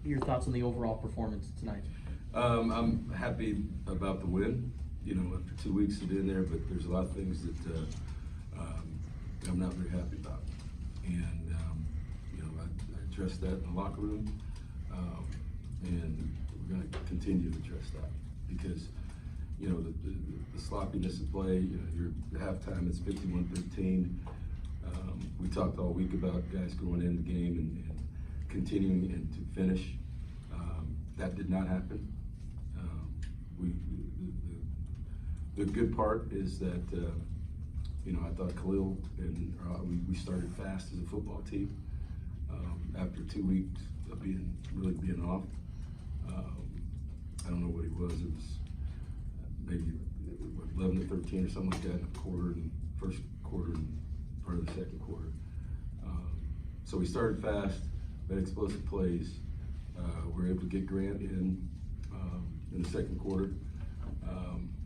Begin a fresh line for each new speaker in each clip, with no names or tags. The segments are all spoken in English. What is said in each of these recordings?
Your thoughts on the overall performance tonight?
I'm happy about the win, after 2 weeks of being there, but there's a lot of things that I'm not very happy about. And, I addressed that in the locker room, and we're going to continue to address that because, the sloppiness of play, your halftime is 51-13. We talked all week about guys going in the game and continuing and to finish. That did not happen. The good part is that I thought Khalil and we started fast as a football team after 2 weeks of being off. I don't know what he was. It was maybe 11-13 or something like that in the quarter, and first quarter and part of the second quarter. So we started fast, had explosive plays. We were able to get Grant in the second quarter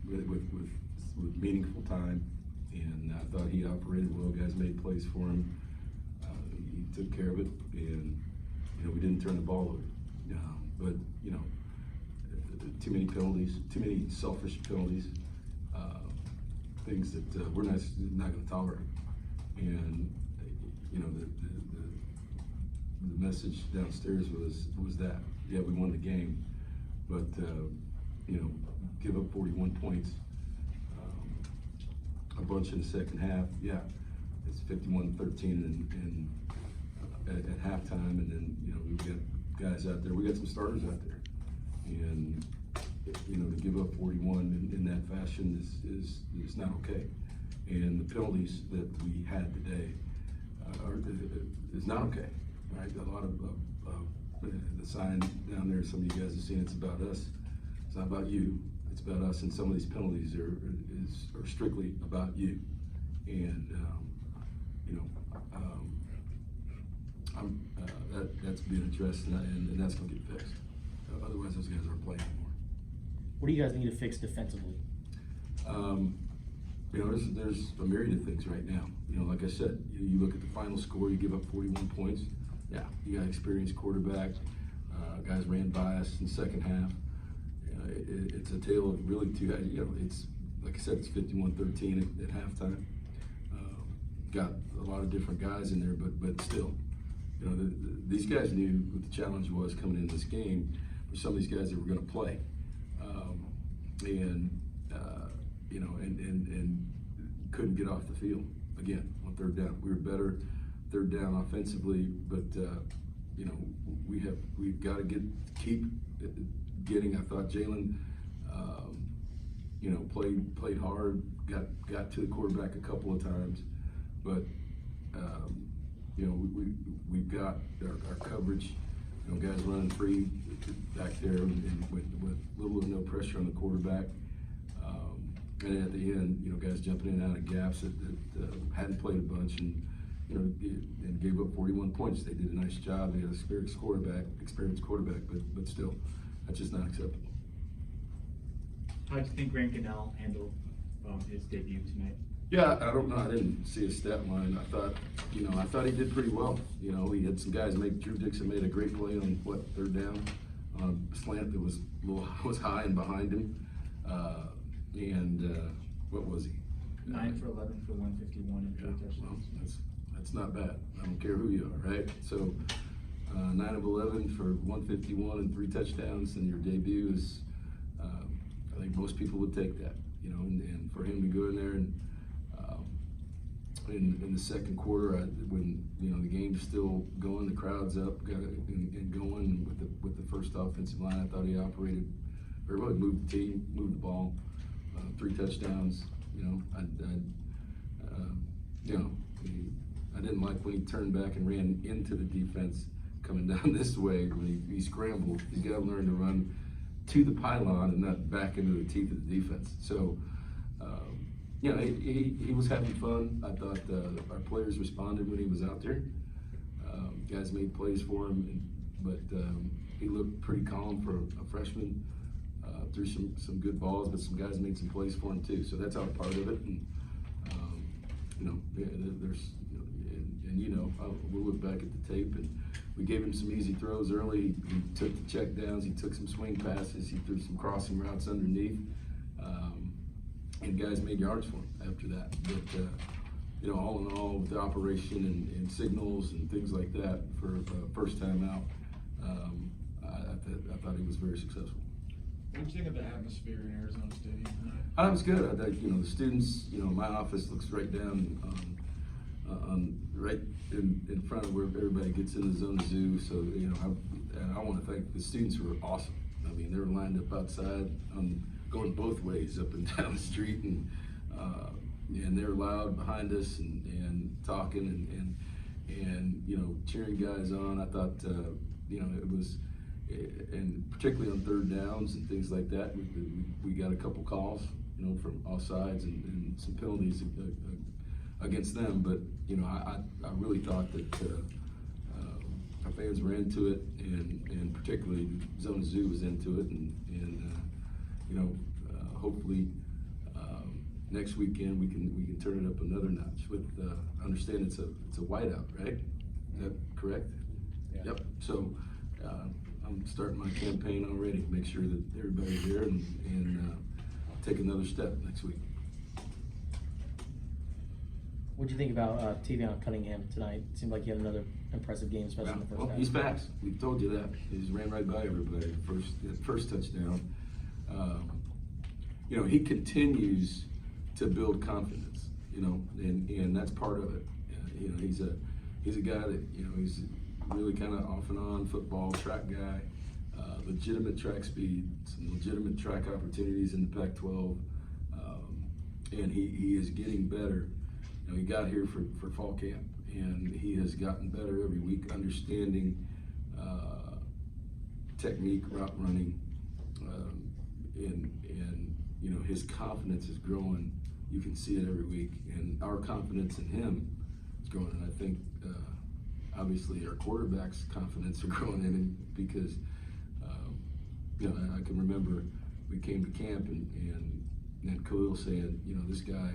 with meaningful time, and I thought he operated well. Guys made plays for him. He took care of it, and we didn't turn the ball over. But too many penalties, too many selfish penalties, things that we're not going to tolerate. And the message downstairs was that yeah, we won the game, but give up 41 points, a bunch in the second half. Yeah, it's 51-13 at halftime, and then we've got guys out there. We got some starters out there, and to give up 41 in that fashion is not okay. And the penalties that we had today is not okay. Right, a lot of the sign down there. Some of you guys have seen. It's about us. It's not about you. It's about us. And some of these penalties are strictly about you. And that's being addressed, and that's going to get fixed. Otherwise, those guys aren't playing anymore.
What do you guys need to fix defensively?
There's a myriad of things right now. Like I said, you look at the final score, you give up 41 points. Yeah, you got an experienced quarterback. Guys ran by us in the second half. It's a tale of really two. It's like I said, it's 51-13 at halftime. Got a lot of different guys in there, but still, these guys knew what the challenge was coming into this game. For some of these guys that were going to play, and couldn't get off the field again on third down. We were better third down offensively, but we've got to keep getting. I thought Jalen, played hard, got to the quarterback a couple of times, but we've got our coverage. Guys running free back there, and with little or no pressure on the quarterback. And at the end, guys jumping in and out of gaps that hadn't played a bunch, and gave up 41 points. They did a nice job. They had an experienced quarterback, but still, that's just not acceptable.
How do you think Grant Gunnell handled his debut tonight?
Yeah, I don't know. I didn't see his stat line. I thought he did pretty well. He had some guys Drew Dixon made a great play on third down, on a slant that was high and behind him. What was he?
9 for 11 for 151 and 3 touchdowns.
Well, that's not bad. I don't care who you are, right? So 9 of 11 for 151 and 3 touchdowns in your debut is, I think most people would take that, and for him to go in there and in the second quarter, when the game's still going, the crowd's up and going with the first offensive line, I thought he operated very well. He moved the team, moved the ball, 3 touchdowns. I didn't like when he turned back and ran into the defense coming down this way. When he scrambled, he's got to learn to run to the pylon and not back into the teeth of the defense. So, he was having fun. I thought our players responded when he was out there. Guys made plays for him, but he looked pretty calm for a freshman. Threw some good balls, but some guys made some plays for him too. So that's all part of it. And there's we'll look back at the tape, and we gave him some easy throws early. He took the check downs, he took some swing passes, he threw some crossing routes underneath. And guys made yards for him after that. But, you know, all in all, with the operation and signals and things like that for first time out, I thought he was very successful.
What did you think of the atmosphere in Arizona Stadium tonight?
It was good. I thought, you know, the students, you know, my office looks right down right in front of where everybody gets in the zone of zoo. So, you know, I want to thank the students who were awesome. I mean, they were lined up outside, going both ways, up and down the street, and they were loud behind us and talking and you know, cheering guys on. I thought, you know, it was, and particularly on third downs and things like that, we got a couple calls, you know, from all sides and some penalties against them. But you know, I really thought that our fans were into it, and particularly Zone Zoo was into it, and you know, hopefully next weekend we can turn it up another notch. With understand it's a whiteout, right? Is that correct?
Yeah.
Yep. So I'm starting my campaign already. Make sure that everybody's there and take another step next week.
What'd you think about Tavion Cunningham tonight? It seemed like he had another impressive game, especially in the first
Well,
half.
he's fast. We've told you that. He just ran right by everybody. First touchdown. You know, he continues to build confidence. You know, and that's part of it. You know, he's a guy that, you know, he's really kind of off and on football track guy. Legitimate track speed, some legitimate track opportunities in the Pac-12, and he is getting better. You know, he got here for fall camp, and he has gotten better every week, understanding technique, route running, and you know, his confidence is growing. You can see it every week, and our confidence in him is growing. And I think obviously our quarterback's confidence are growing in him because you know, I can remember we came to camp and Khalil saying, you know, this guy,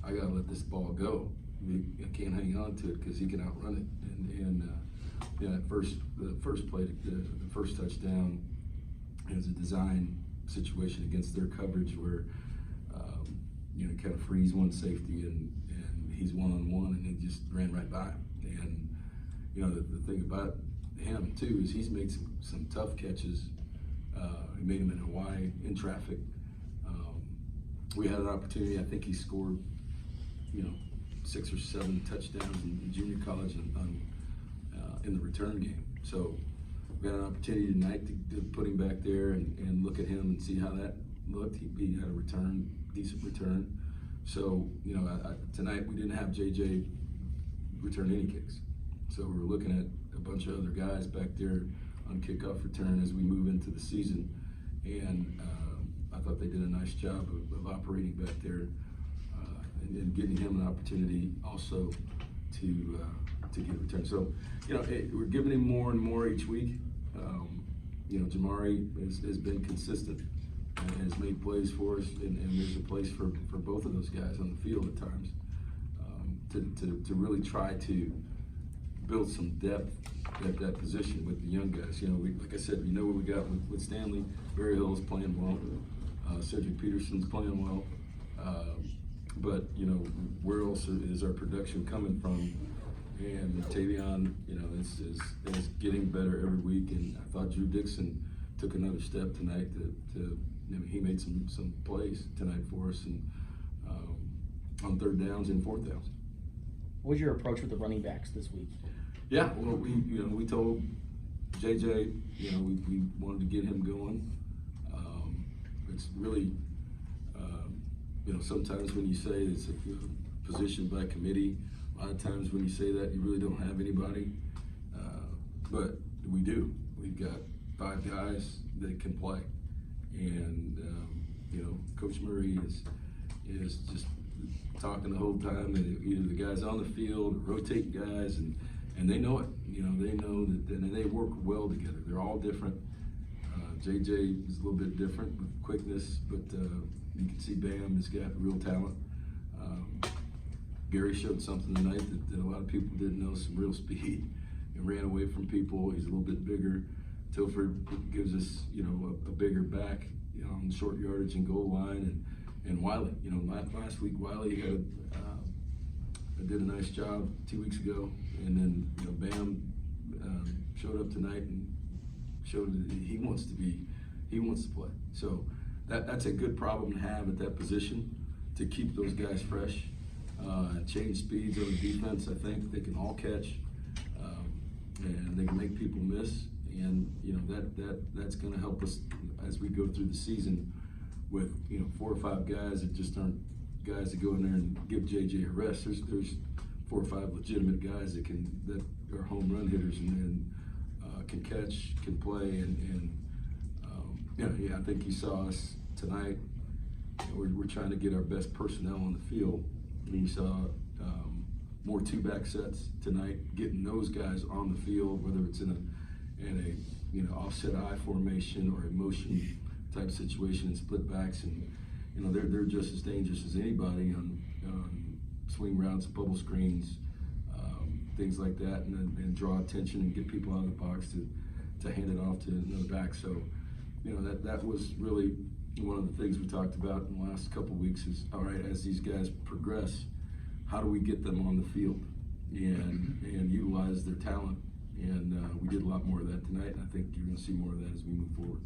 I gotta let this ball go. I can't hang on to it because he can outrun it. And you know, the first play, the first touchdown, is a design situation against their coverage where you know, kind of freeze one safety and he's one-on-one, and he just ran right by him. And you know, the thing about him too is he's made some tough catches. He made them in Hawaii in traffic. We had an opportunity. I think he scored, you know, 6 or 7 touchdowns in junior college in the return game. So we had an opportunity tonight to put him back there and look at him and see how that looked. He had a decent return. So, you know, tonight we didn't have JJ return any kicks. So we're looking at a bunch of other guys back there on kickoff return as we move into the season. And I thought they did a nice job of operating back there and giving him an opportunity also to get a return. So, you know, we're giving him more and more each week. You know, Jamari has been consistent and has made plays for us, and there's a place for both of those guys on the field at times to really try to build some depth at that position with the young guys. You know, like I said, we know what we got with Stanley. Barry Hill's playing well. Cedric Peterson's playing well. But, you know, where else is our production coming from? And Tavion, you know, is getting better every week. And I thought Drew Dixon took another step tonight to you know, he made some plays tonight for us and on third downs and fourth downs.
What was your approach with the running backs this week?
Yeah, well, we told JJ, you know, we wanted to get him going. It's really, you know, sometimes when you say it's a position by committee, a lot of times when you say that, you really don't have anybody. But we do. We've got 5 guys that can play, and you know, Coach Murray is just talking the whole time, and either the guys on the field, rotating guys, and they know it. You know, they know that, and they work well together. They're all different. JJ is a little bit different with quickness, but you can see Bam has got real talent. Gary showed something tonight that a lot of people didn't know, some real speed. and ran away from people. He's a little bit bigger. Tilford gives us, you know, a bigger back, you know, on short yardage and goal line, and Wiley, you know, last week Wiley had did a nice job 2 weeks ago, and then, you know, Bam showed up tonight and showed that he wants to play. So that's a good problem to have at that position, to keep those guys fresh, change speeds on the defense. I think they can all catch, and they can make people miss, and you know that's going to help us as we go through the season with, you know, 4 or 5 guys that just aren't guys that go in there and give JJ a rest. There's 4 or 5 legitimate guys that are home run hitters and can catch, can play, and I think you saw us tonight. You know, we're trying to get our best personnel on the field, and you saw more 2-back sets tonight, getting those guys on the field, whether it's in a you know, offset I formation or a motion type situation and split backs, and you know they're just as dangerous as anybody on swing routes, bubble screens, things like that, and draw attention and get people out of the box to hand it off to another back. So you know that was really one of the things we talked about in the last couple of weeks is, all right, as these guys progress, how do we get them on the field and utilize their talent? And we did a lot more of that tonight, and I think you're going to see more of that as we move forward.